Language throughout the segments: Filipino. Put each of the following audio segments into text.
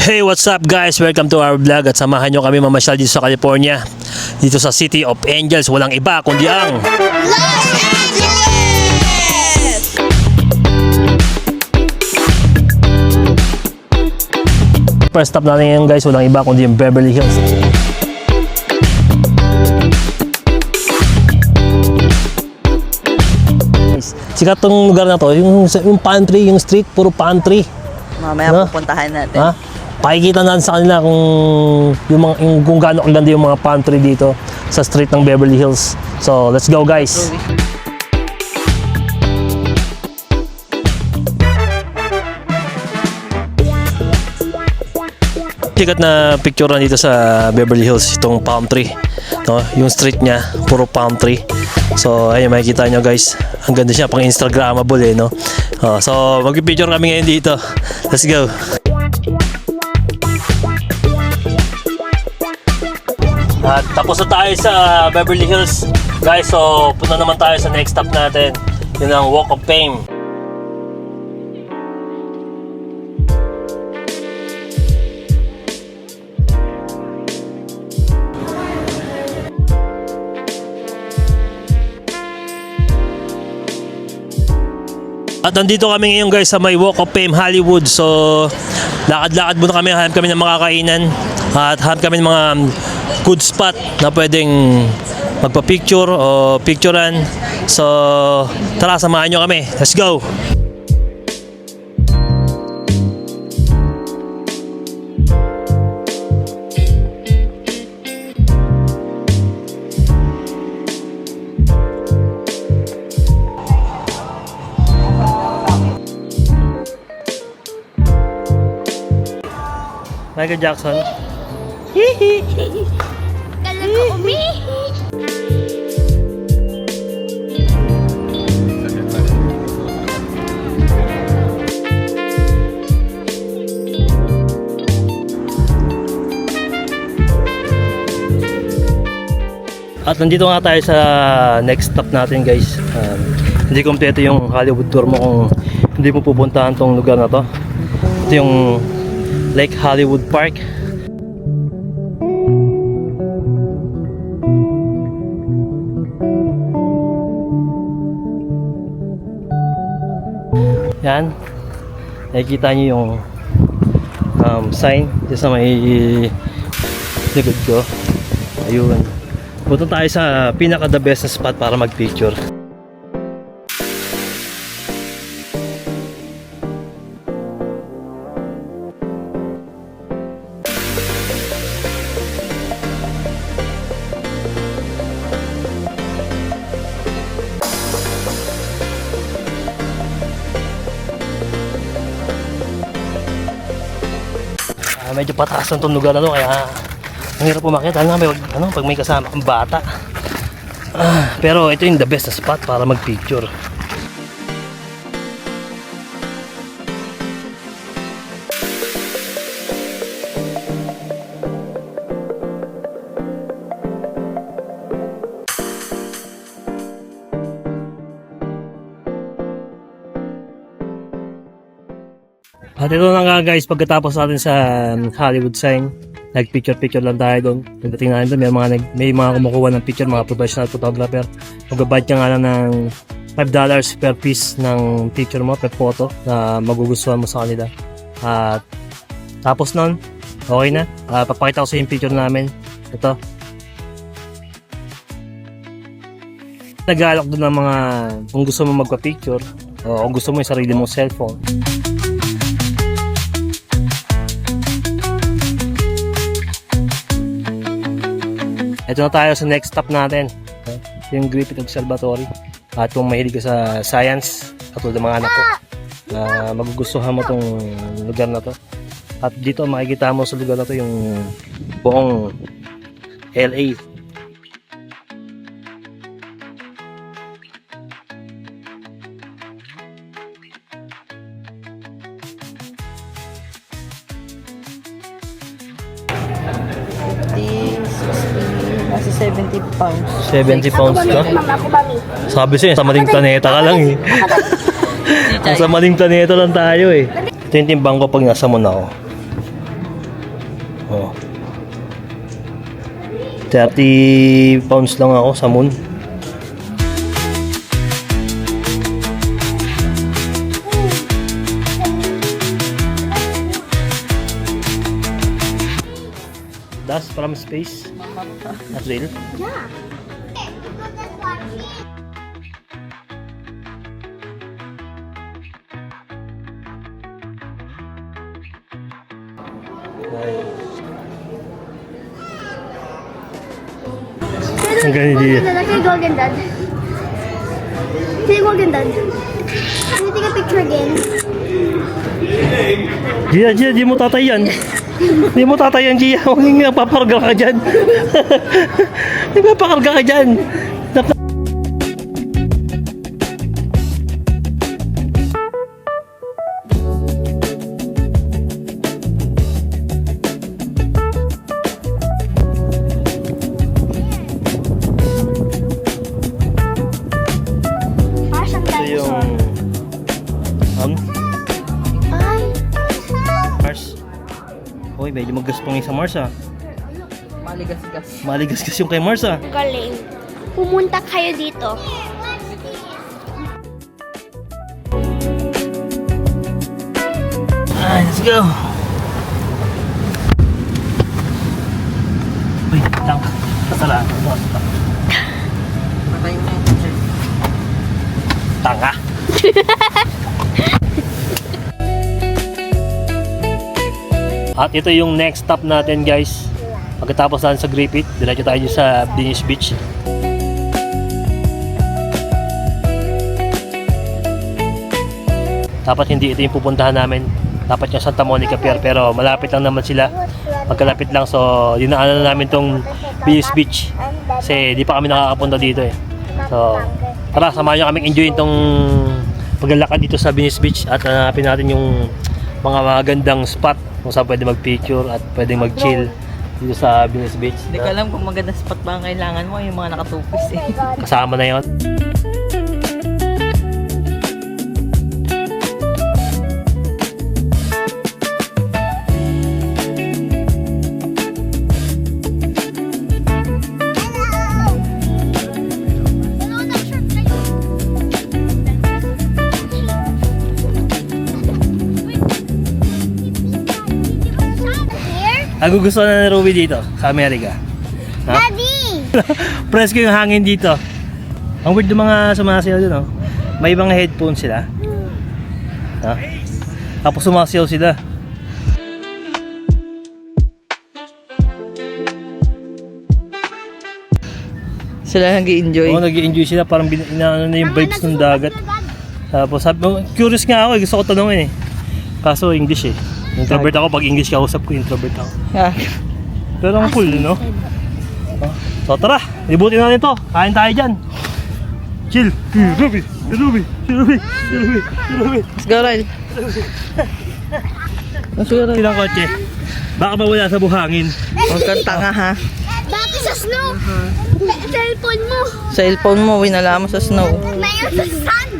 Hey, what's up guys? Welcome to our vlog at samahan nyo kami mamasyal dito sa California, dito sa City of Angels. Walang iba kundi ang Los Angeles! first stop natin ngayon guys. Walang iba kundi yung Beverly Hills. Sikat tong lugar na to, yung pantry, yung street, puro pantry. Mamaya No? pupuntahan natin. Ha? Pakikita natin sa kanila kung gaano kaganda yung mga pantry dito sa street ng Beverly Hills. So, let's go guys. Sikat na picture na dito sa Beverly Hills itong palm tree, no? Yung street niya puro palm tree. So ayun, makikita nyo guys, ang ganda siya, pang instagrammable eh, no? So mag-picture kami ngayon dito. Let's go. At tapos na tayo sa Beverly Hills guys. So punta naman tayo sa next stop natin, yun ang Walk of Fame. At nandito kami ngayon guys sa may Walk of Fame Hollywood. So lakad-lakad muna kami, hanap kami ng makakainan at hanap kami ng mga good spot na pwedeng magpa-picture o picturean. So tara, samahan nyo kami. Let's go! Michael Jackson. Kala ko umihi. At nandito nga tayo sa next stop natin guys. Hindi kompleto yung Hollywood tour mo kung hindi mo pupuntahan tong lugar na to. Ito yung Lake Hollywood Park. Yan, nakikita nyo yung sign dito sa may likod ko. Ayun, punta tayo sa pinaka the best na spot para mag picture. Medyo pataas ng itong lugar na to, kaya ang hirap umakyat. Pag may kasama kang bata. Pero ito yung the best na spot para mag picture. At ito na nga guys, pagkatapos natin sa Hollywood sign, nag-picture lang tayo doon. Pagdating natin doon, may mga kumukuha ng picture, mga professional photographer. Magbabayad ka nga lang ng $5 per piece ng picture mo, per photo, na magugustuhan mo sa kanila. At tapos nun, okay na. Papakita ko sa yung picture namin. Ito. Nag-aalok doon ng mga, kung gusto mo magpa-picture, o kung gusto mo yung sarili mong cellphone. Ito na tayo sa next stop natin. Ito yung Griffith Observatory. At kung mahilig ka sa science, katulad ng mga anak ko, magugustuhan mo tong lugar na to. At dito makikita mo sa lugar na to yung buong LA. Nasa 70 pounds. 70 pounds ka? Sabi siya, sa maling planeta ka lang eh. Sa maling planeta lang tayo eh. Ito yung timbang ko pag nasa Monaco. Oh. 30 pounds lang ako sa moon. Dust from space. Not real. Ang ganda niya. Can you go again, Dad? Can you go again, Dad? Can you take a picture again? Gia, di mo tatayan. Di mo tatayan, Gia. Huwag yung napaparga ka dyan. Napaparga ka dyan. Parang Ito yung... Ay. Mars. Uy, medyo maggaspang yung sa Mars ah. Maligas-gas. Maligas kasi yung kay Mars ah. Galing. Pumunta kayo dito. Ah, let's go. Uy, tank. Kasala. Patay mo yan. Tanga. At ito yung next stop natin guys. Pagkatapos natin sa Griffith, diretso tayo sa Venice Beach. Dapat hindi ito yung pupuntahan namin. Dapat yung Santa Monica Pier, pero malapit lang naman sila. Pagkalapit lang, so dinaanan na namin tong Venice Beach. Kasi di pa kami nakakapunta dito eh. So tara, samahan nyo kaming enjoyin tong paglalakad dito sa Venice Beach at hanapin natin yung mga magandang spot kung saan pwede mag-picture at pwede mag-chill dito sa Venice Beach. Hindi ko alam kung maganda spot ba ang kailangan mo, yung mga nakatupis eh. Kasama na yun. Ang gusto na ni Ruby dito sa Amerika. Ha? Daddy! Presko yung hangin dito. Ang weird ng mga sumasayaw dun, oh. May mga headphones sila. Ha? Tapos sumasayaw sila. Sila nag-i-enjoy. Oo, nag-i-enjoy sila. Parang inaano na yung vibes ng dagat. Tapos sabi, curious nga ako, gusto ko tanongin eh. Kaso English eh. Introvert ako, pag English kausap ko, introvert ako. Ah. Pero ang cool, no? So tara, libutin natin to. Kain tayo dyan. Chill. Ruby. Let's go, Ryle. Let's go, Ryle. Silang kotse. Baka mawala sa buhangin. Huwag kang tanga ha. Bakit sa snow? Cellphone mo. Cellphone mo, winala mo sa snow. Ngayon sa sun.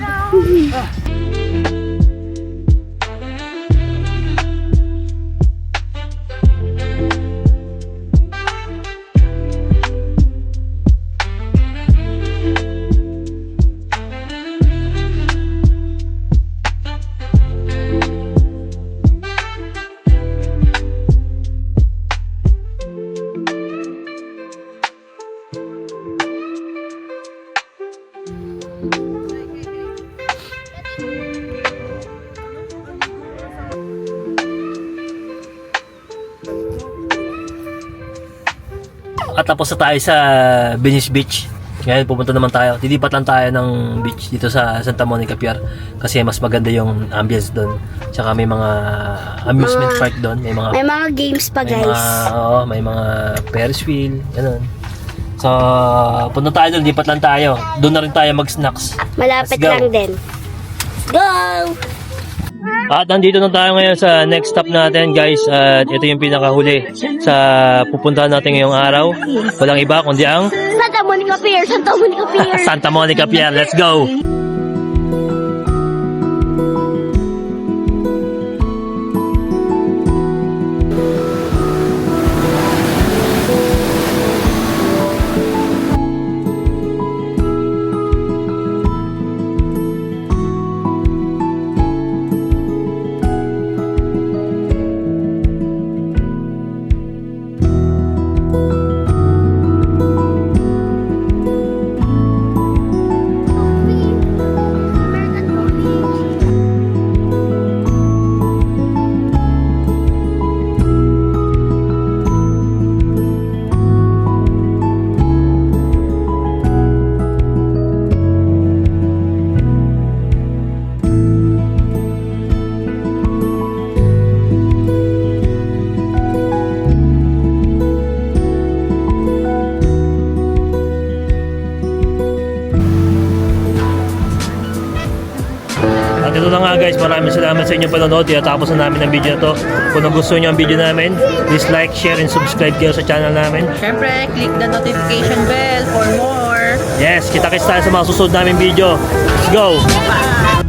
At tapos na tayo sa Venice Beach. Ngayon pupunta naman tayo. Dilipat lang tayo ng beach dito sa Santa Monica Pier. Kasi mas maganda yung ambience doon. Tsaka may mga amusement park doon. May mga games pa, may mga, may mga Ferris wheel. Ganun. So, punta tayo doon. Lipat lang tayo. Doon na rin tayo mag-snacks. Malapit Let's go. lang din. Go! At nandito na tayo ngayon sa next stop natin guys. At ito yung pinakahuli sa pupuntahan natin ngayong araw. Walang iba kundi ang Santa Monica Pier! Santa Monica Pier! Santa Monica Pier. Let's go! lang nga guys, maraming salamat sa inyong panonood. Tapos na namin ang video na to. Kung gusto niyo ang video namin, please like, share, and subscribe kayo sa channel namin. Siyempre, click the notification bell for more. Yes, kita-kits tayo sa mga susunod namin video. Let's go! Bye!